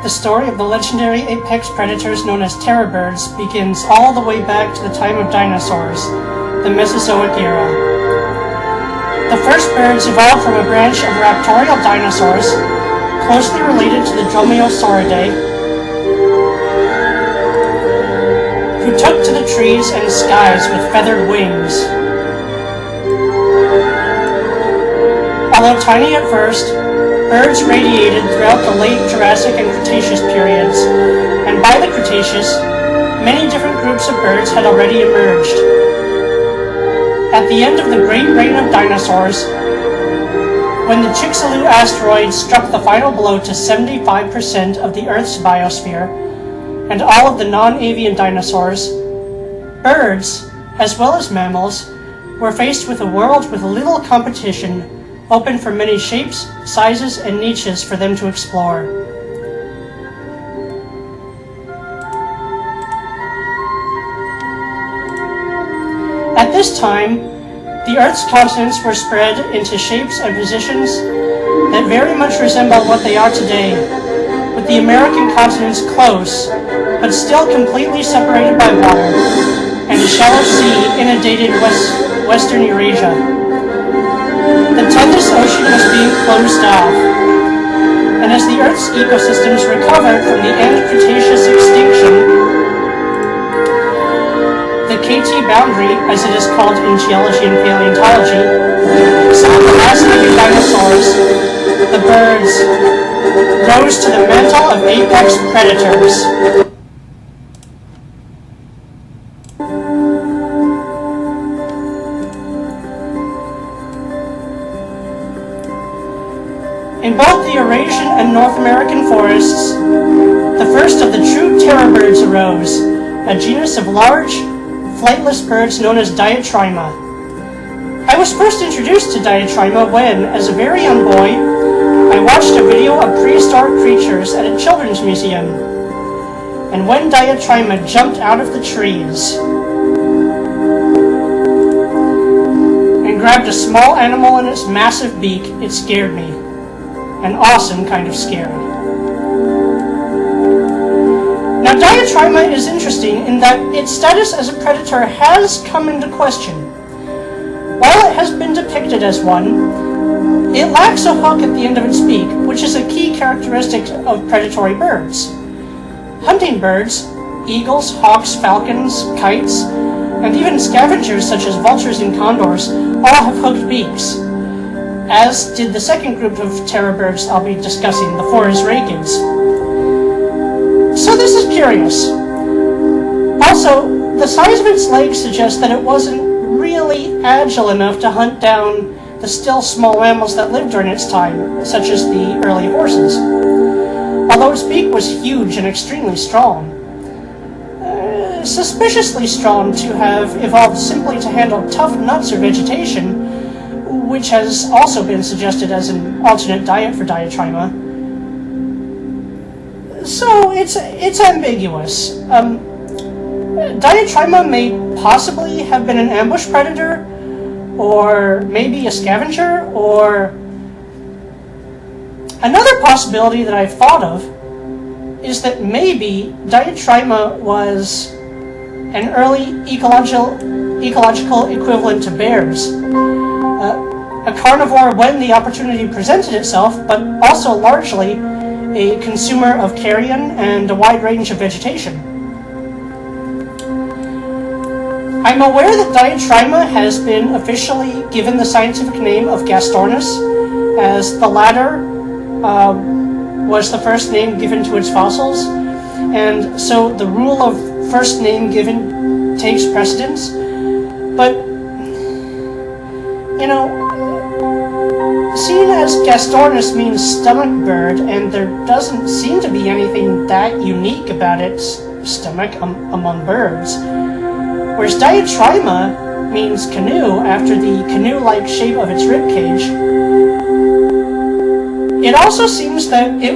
The story of the legendary apex predators known as terror birds begins all the way back to the time of dinosaurs, the Mesozoic era. The first birds evolved from a branch of raptorial dinosaurs, closely related to the Dromaeosauridae, who took to the trees and skies with feathered wings. Although tiny at first, birds radiated throughout the late Jurassic and Cretaceous periods, and by the Cretaceous, many different groups of birds had already emerged. At the end of the Great Reign of Dinosaurs, when the Chicxulub asteroid struck the final blow to 75% of the Earth's biosphere, and all of the non-avian dinosaurs, birds, as well as mammals, were faced with a world with little competition, open for many shapes, sizes, and niches for them to explore. At this time, the Earth's continents were spread into shapes and positions that very much resemble what they are today, with the American continents close, but still completely separated by water, and a shallow sea inundated western Eurasia. The Tethys Ocean was being closed off, and as the Earth's ecosystems recovered from the end Cretaceous extinction, the KT boundary, as it is called in geology and paleontology, some of the last living dinosaurs, the birds, rose to the mantle of apex predators. In both the Eurasian and North American forests, the first of the true terror birds arose, a genus of large, flightless birds known as Diatryma. I was first introduced to Diatryma when, as a very young boy, I watched a video of prehistoric creatures at a children's museum. And when Diatryma jumped out of the trees and grabbed a small animal in its massive beak, it scared me. An awesome kind of scary. Now, Diatryma is interesting in that its status as a predator has come into question. While it has been depicted as one, it lacks a hook at the end of its beak, which is a key characteristic of predatory birds. Hunting birds, eagles, hawks, falcons, kites, and even scavengers such as vultures and condors all have hooked beaks, as did the second group of terror birds I'll be discussing, the Phorusrhacids. So this is curious. Also, the size of its legs suggests that it wasn't really agile enough to hunt down the still small mammals that lived during its time, such as the early horses. Although its beak was huge and extremely strong. Suspiciously strong to have evolved simply to handle tough nuts or vegetation, which has also been suggested as an alternate diet for Diatryma. So it's ambiguous. Diatryma may possibly have been an ambush predator, or maybe a scavenger, or another possibility that I've thought of is that maybe Diatryma was an early ecological equivalent to bears. A carnivore when the opportunity presented itself, but also largely a consumer of carrion and a wide range of vegetation. I'm aware that Diatryma has been officially given the scientific name of Gastornis, as the latter was the first name given to its fossils, and so the rule of first name given takes precedence. But, you know, seeing as Gastornis means stomach bird, and there doesn't seem to be anything that unique about its stomach among birds, whereas Diatryma means canoe after the canoe-like shape of its ribcage, it also seems that it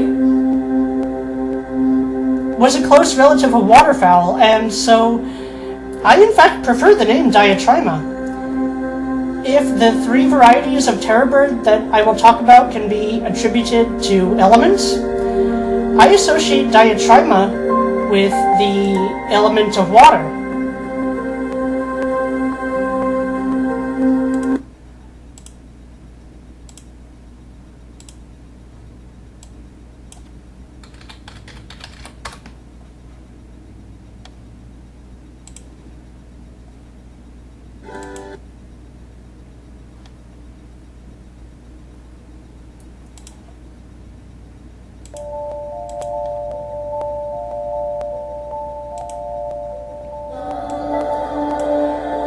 was a close relative of waterfowl, and so I in fact prefer the name Diatryma. if the three varieties of terror bird that I will talk about can be attributed to elements, I associate Diatryma with the element of water.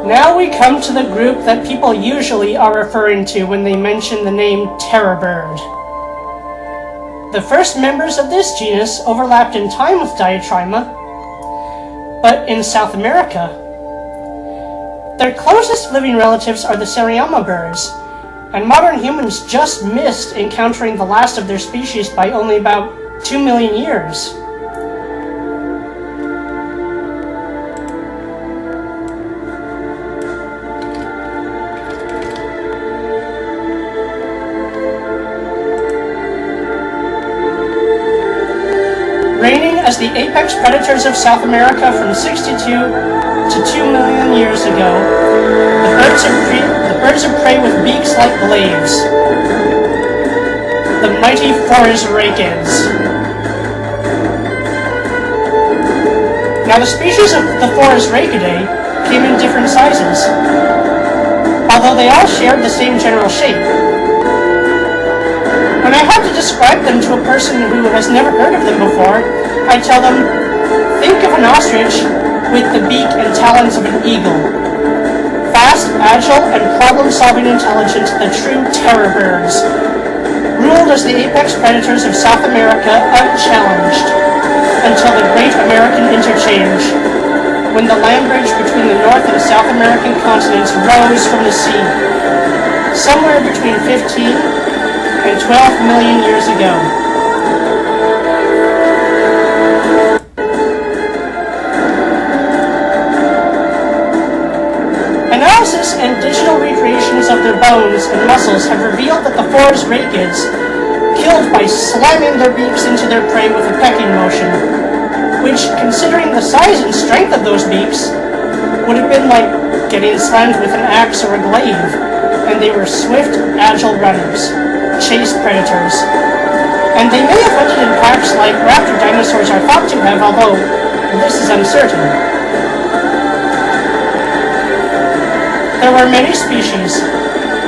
Now we come to the group that people usually are referring to when they mention the name terror bird. The first members of this genus overlapped in time with Diatryma, but in South America. Their closest living relatives are the Seriyama birds, and modern humans just missed encountering the last of their species by only about 2 million years. Reigning as the apex predators of South America from 62 to 2 million years ago, the birds of prey with beaks like blades, the mighty Phorusrhacids. Now the species of the Phorusrhacidae came in different sizes, although they all shared the same general shape. When I have to describe them to a person who has never heard of them before, I tell them, think of an ostrich with the beak and talons of an eagle. Fast, agile, and problem-solving intelligence, the true terror birds. Ruled as the apex predators of South America unchallenged until the Great American Interchange, when the land bridge between the North and South American continents rose from the sea, somewhere between 15 and 12 million years ago. Analysis and digital recreations of their bones and muscles have revealed that the Phorusrhacids killed by slamming their beaks into their prey with a pecking motion, which, considering the size and strength of those beaks, would have been like getting slammed with an axe or a glaive, and they were swift, agile runners. Chase predators, and they may have hunted in packs like raptor dinosaurs are thought to have, although this is uncertain. There were many species,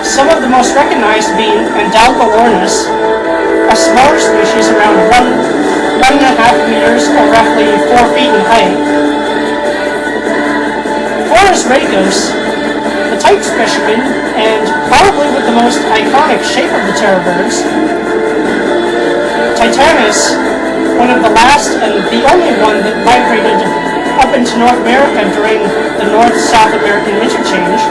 some of the most recognized being Andalgalornis, a smaller species around 1.5 meters or roughly 4 feet in height. Phorusrhacos, the type specimen, and probably with the most iconic shape of the terror birds. Titanus, one of the last and the only one that migrated up into North America during the North-South American Interchange.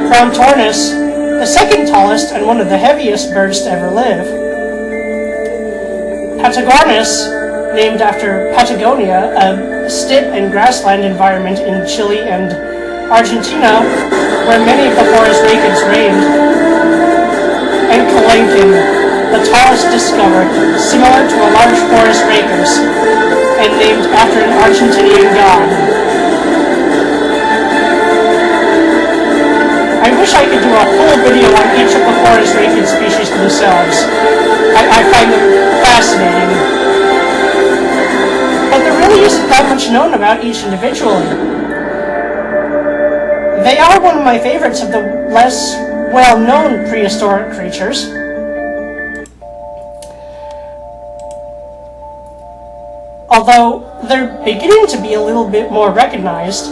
Promptornis, the second tallest and one of the heaviest birds to ever live. Patagornis, named after Patagonia, a steppe and grassland environment in Chile and Argentina, where many of the Phorusrhacids reigned. And Kalenkin, the tallest discovered, similar to a large Phorusrhacus, and named after an Argentinian god. I wish I could do a full video on each of the Phorusrhacid species themselves. I find them fascinating. But there really isn't that much known about each individually. They are one of my favorites of the less well-known prehistoric creatures. Although they're beginning to be a little bit more recognized.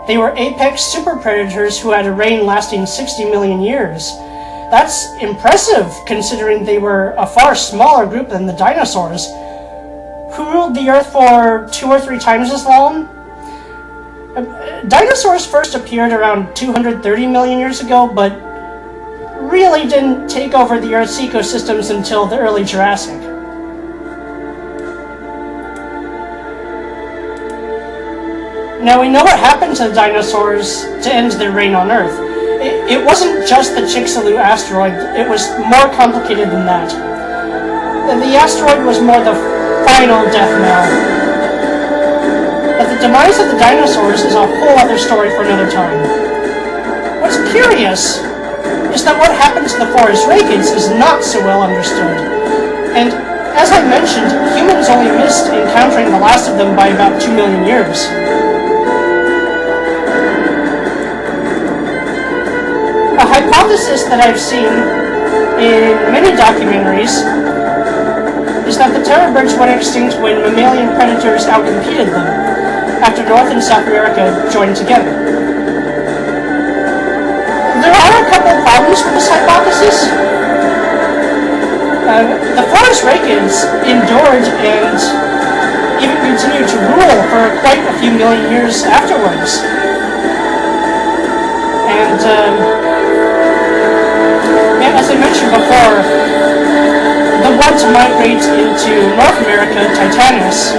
They were apex super predators who had a reign lasting 60 million years. That's impressive, considering they were a far smaller group than the dinosaurs, who ruled the Earth for 2 or 3 times as long. Dinosaurs first appeared around 230 million years ago, but really didn't take over the Earth's ecosystems until the early Jurassic. Now, we know what happened to the dinosaurs to end their reign on Earth. It wasn't just the Chicxulub asteroid, it was more complicated than that. The asteroid was more the final death knell. But the demise of the dinosaurs is a whole other story for another time. What's curious is that what happened to the Phorusrhacids is not so well understood. And as I mentioned, humans only missed encountering the last of them by about 2 million years. A hypothesis that I've seen in many documentaries is that the terror birds went extinct when mammalian predators outcompeted them, after North and South America joined together. There are a couple problems with this hypothesis. The Phorusrhacids endured and even continued to rule for quite a few million years afterwards. And as I mentioned before, the one to migrate into North America, Titanus,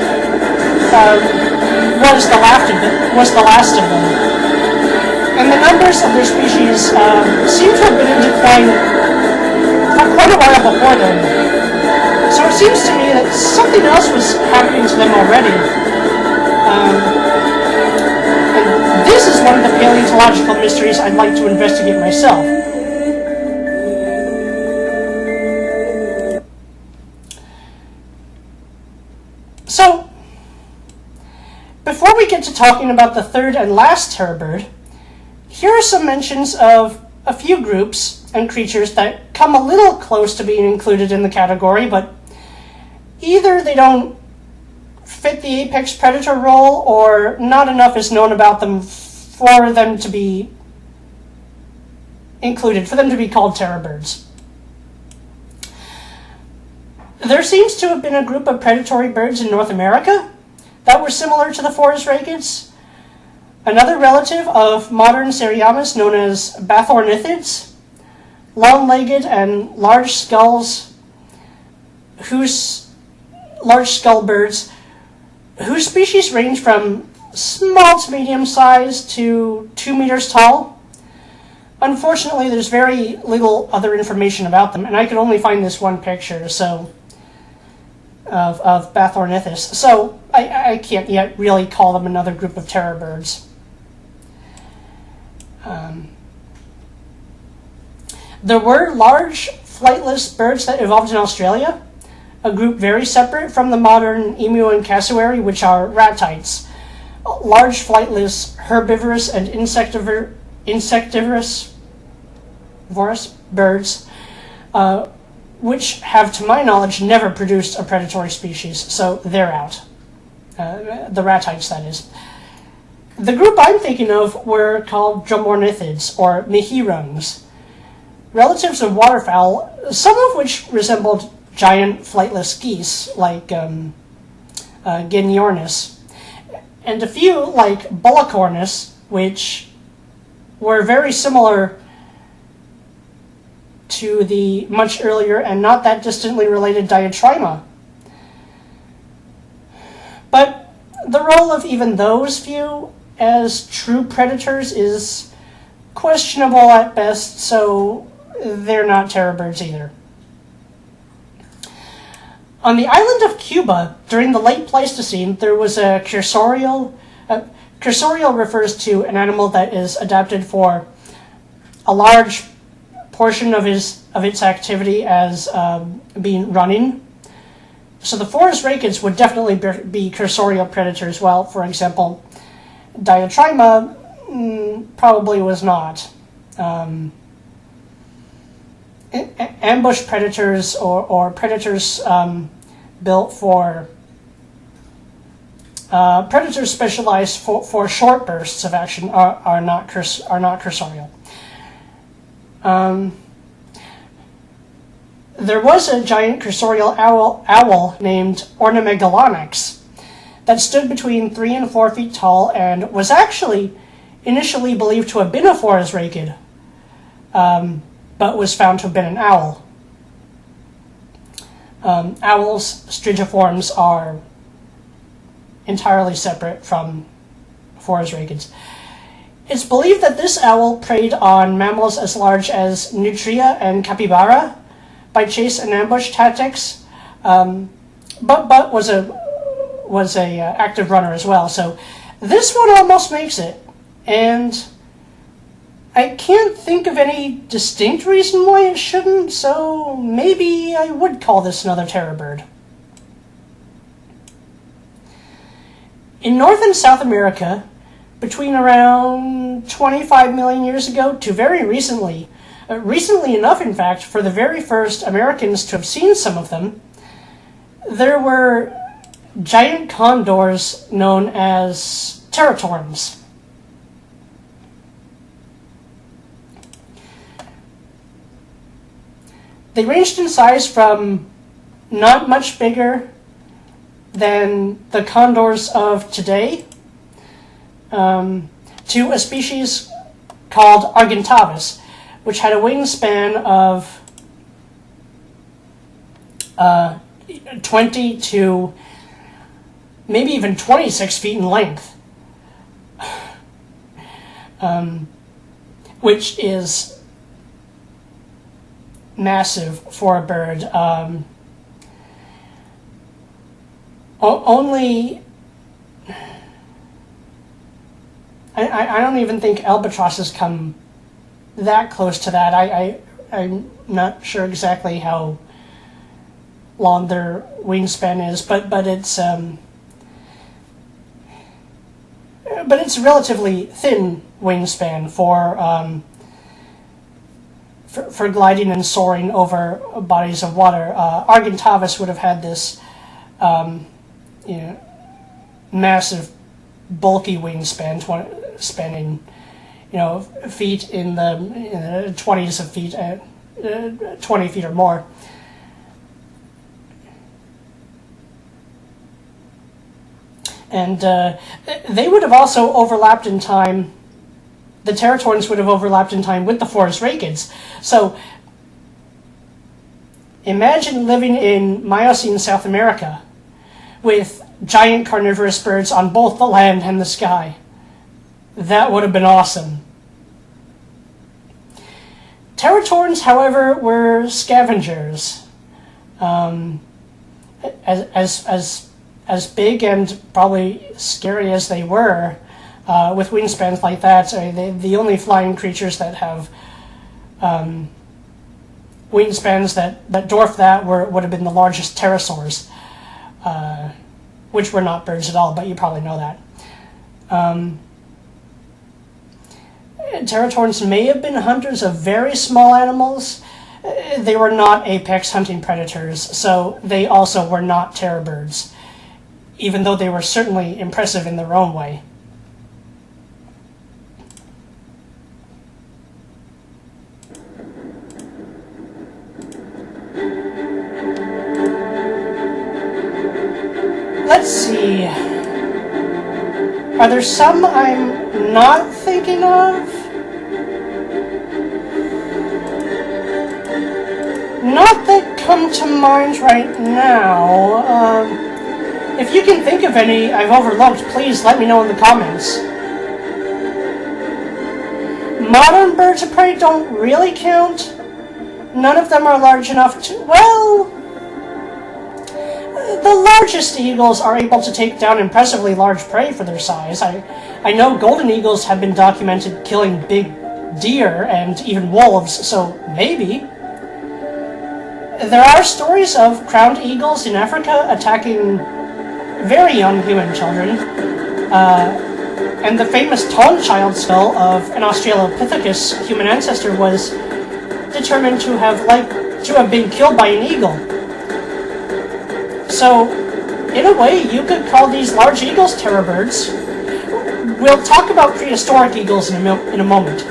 was the last of them. And the numbers of their species seem to have been in decline for quite a while before then. So it seems to me that something else was happening to them already. And this is one of the paleontological mysteries I'd like to investigate myself. So, before we get to talking about the third and last terror bird, here are some mentions of a few groups and creatures that come a little close to being included in the category, but either they don't fit the apex predator role or not enough is known about them for them to be included, for them to be called terror birds. There seems to have been a group of predatory birds in North America that were similar to the Phorusrhacids. Another relative of modern Seriamus known as Bathornithids, long-legged and large skull birds, whose species range from small to medium size to 2 meters tall. Unfortunately, there's very little other information about them, and I could only find this one picture of Bathornithis, so I can't yet really call them another group of terror birds. There were large flightless birds that evolved in Australia, a group very separate from the modern emu and cassowary, which are ratites, large flightless herbivorous and insectivorous birds, which have, to my knowledge, never produced a predatory species, so they're out. The ratites, that is. The group I'm thinking of were called Dromornithids, or Mihirungs, relatives of waterfowl, some of which resembled giant flightless geese, like Geniornis, and a few, like Bullocornis, which were very similar to the much earlier and not that distantly related Diatryma. But the role of even those few as true predators is questionable at best, so they're not terror birds either. On the island of Cuba, during the late Pleistocene, there was a cursorial. Cursorial refers to an animal that is adapted for a large portion of its activity as being running. So the Phorusrhacids would definitely be cursorial predators, while, for example, Diatryma probably was not. Ambush predators or predators built for predators specialized for short bursts of action are not cursorial. There was a giant cursorial owl named Ornamengalonyx that stood between 3 and 4 feet tall and was actually initially believed to have been a Phorusrhacid, but was found to have been an owl. Owls, strigiforms, are entirely separate from Phorusrhacids. It's believed that this owl preyed on mammals as large as nutria and capybara by chase and ambush tactics, but was a active runner as well. So this one almost makes it, and I can't think of any distinct reason why it shouldn't. So maybe I would call this another terror bird. In North and South America, between around 25 million years ago to very recently, recently enough in fact for the very first Americans to have seen some of them, there were giant condors known as teratorns. They ranged in size from not much bigger than the condors of today to a species called Argentavis, which had a wingspan of 20 to maybe even 26 feet in length, which is massive for a bird. I don't even think albatrosses come that close to that. I'm not sure exactly how long their wingspan is, but it's a relatively thin wingspan for gliding and soaring over bodies of water. Argentavis would have had this massive, bulky wingspan, spanning, feet in the 20s of feet, 20 feet or more. And they would have also overlapped in time. The teratorns would have overlapped in time with the Phorusrhacids. So imagine living in Miocene South America with giant carnivorous birds on both the land and the sky. That would have been awesome. Teratorns, however, were scavengers. As big and probably scary as they were, with wingspans like that, the only flying creatures that have wingspans that dwarf that would have been the largest pterosaurs, which were not birds at all, but you probably know that. Teratorns may have been hunters of very small animals. They were not apex hunting predators, so they also were not terror birds, even though they were certainly impressive in their own way. Let's see. Are there some I'm not thinking of? Not that come to mind right now. If you can think of any I've overlooked, please let me know in the comments. Modern birds of prey don't really count. None of them are large enough to... Well, the largest eagles are able to take down impressively large prey for their size. I know golden eagles have been documented killing big deer and even wolves, so maybe. There are stories of crowned eagles in Africa attacking very young human children, and the famous tall child skull of an Australopithecus human ancestor was determined to have been killed by an eagle. So, in a way, you could call these large eagles terror birds. We'll talk about prehistoric eagles in a moment.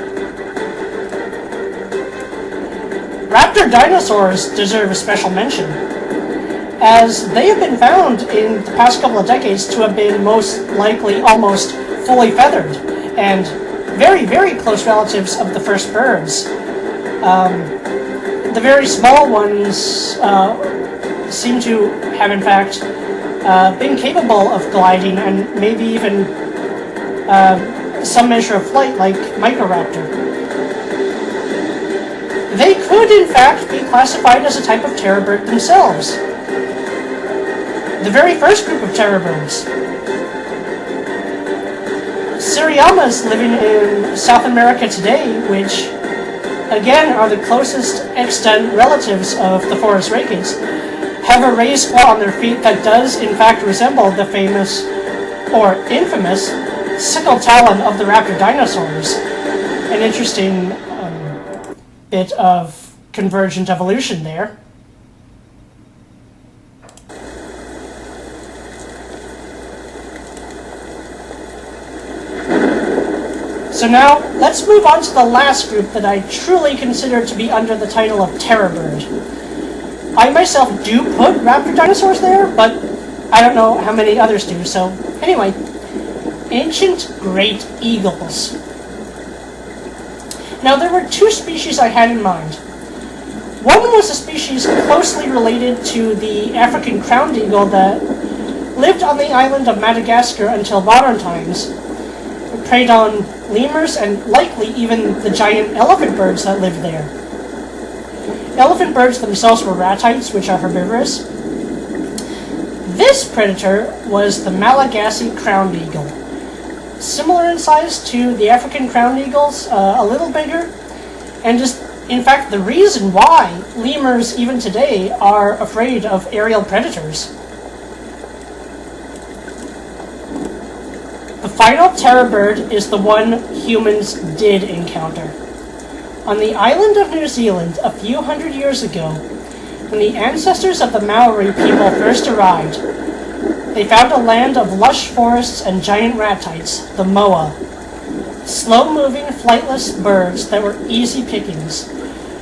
Raptor dinosaurs deserve a special mention, as they have been found in the past couple of decades to have been most likely almost fully feathered, and very, very close relatives of the first birds. The very small ones seem to have, in fact, been capable of gliding and maybe even some measure of flight like Microraptor. They could, in fact, be classified as a type of terror bird themselves. The very first group of terror birds. Seriamas living in South America today, which, again, are the closest extant relatives of the Phorusrhacids, have a raised claw on their feet that does, in fact, resemble the famous, or infamous, sickle talon of the raptor dinosaurs. An interesting bit of convergent evolution there. So now, let's move on to the last group that I truly consider to be under the title of terror bird. I myself do put raptor dinosaurs there, but I don't know how many others do, so anyway. Ancient great eagles. Now, there were two species I had in mind. One was a species closely related to the African crowned eagle that lived on the island of Madagascar until modern times. It preyed on lemurs and likely even the giant elephant birds that lived there. Elephant birds themselves were ratites, which are herbivorous. This predator was the Malagasy crowned eagle. Similar in size to the African crowned eagles, a little bigger, and is in fact the reason why lemurs even today are afraid of aerial predators. The final terror bird is the one humans did encounter. On the island of New Zealand a few hundred years ago, when the ancestors of the Maori people first arrived, they found a land of lush forests and giant ratites, the moa, slow-moving, flightless birds that were easy pickings,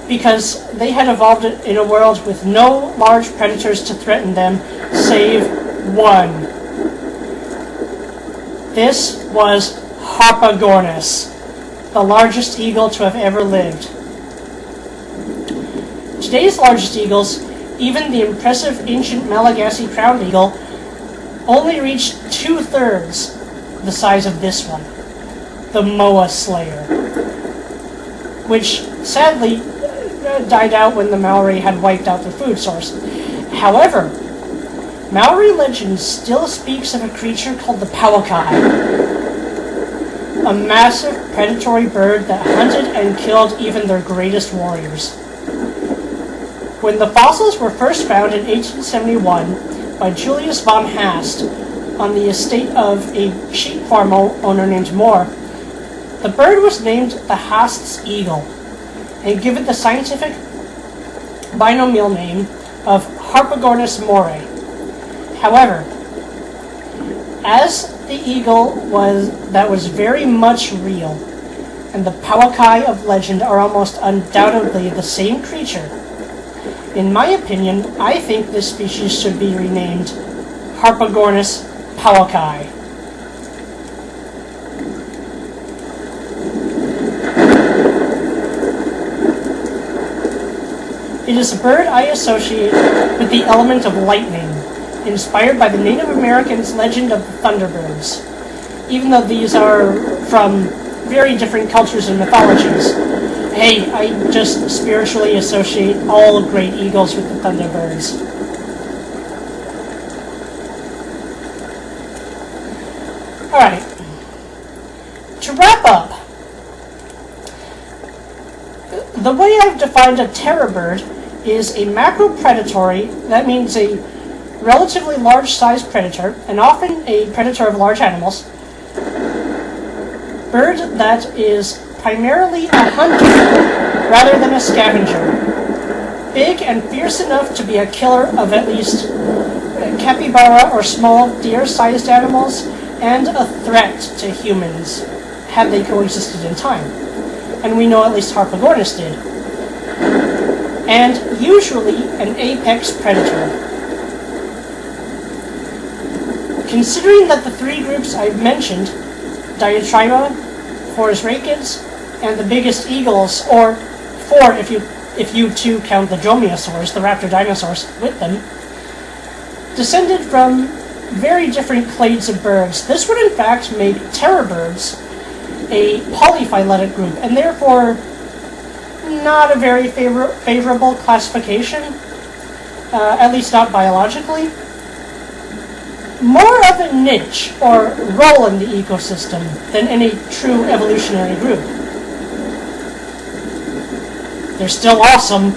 because they had evolved in a world with no large predators to threaten them, save one. This was Harpagornis, the largest eagle to have ever lived. Today's largest eagles, even the impressive ancient Malagasy crowned eagle, only reached 2/3 the size of this one, the Moa Slayer, which sadly died out when the Maori had wiped out their food source. However, Maori legend still speaks of a creature called the Pauakai, a massive predatory bird that hunted and killed even their greatest warriors. When the fossils were first found in 1871, by Julius von Haast on the estate of a sheep farm owner named Moore, the bird was named the Haast's eagle and given the scientific binomial name of Harpagornis morae. However, as the eagle that was very much real, and the Pauakai of legend are almost undoubtedly the same creature, in my opinion, I think this species should be renamed Harpagornis pauakai. It is a bird I associate with the element of lightning, inspired by the Native Americans' legend of the Thunderbirds, even though these are from very different cultures and mythologies. Hey, I just spiritually associate all great eagles with the Thunderbirds. Alright. To wrap up, the way I've defined a terror bird is a macropredatory, that means a relatively large-sized predator, and often a predator of large animals, bird that is primarily a hunter rather than a scavenger. Big and fierce enough to be a killer of at least capybara or small deer-sized animals, and a threat to humans had they coexisted in time. And we know at least Harpagornis did. And usually an apex predator. Considering that the three groups I've mentioned, Diatryma, Phorusrhacids, and the biggest eagles, or four if you two count the dromaeosaurs, the raptor dinosaurs, with them, descended from very different clades of birds. This would in fact make terror birds a polyphyletic group, and therefore not a very favorable classification, at least not biologically. More of a niche or role in the ecosystem than any true evolutionary group. They're still awesome.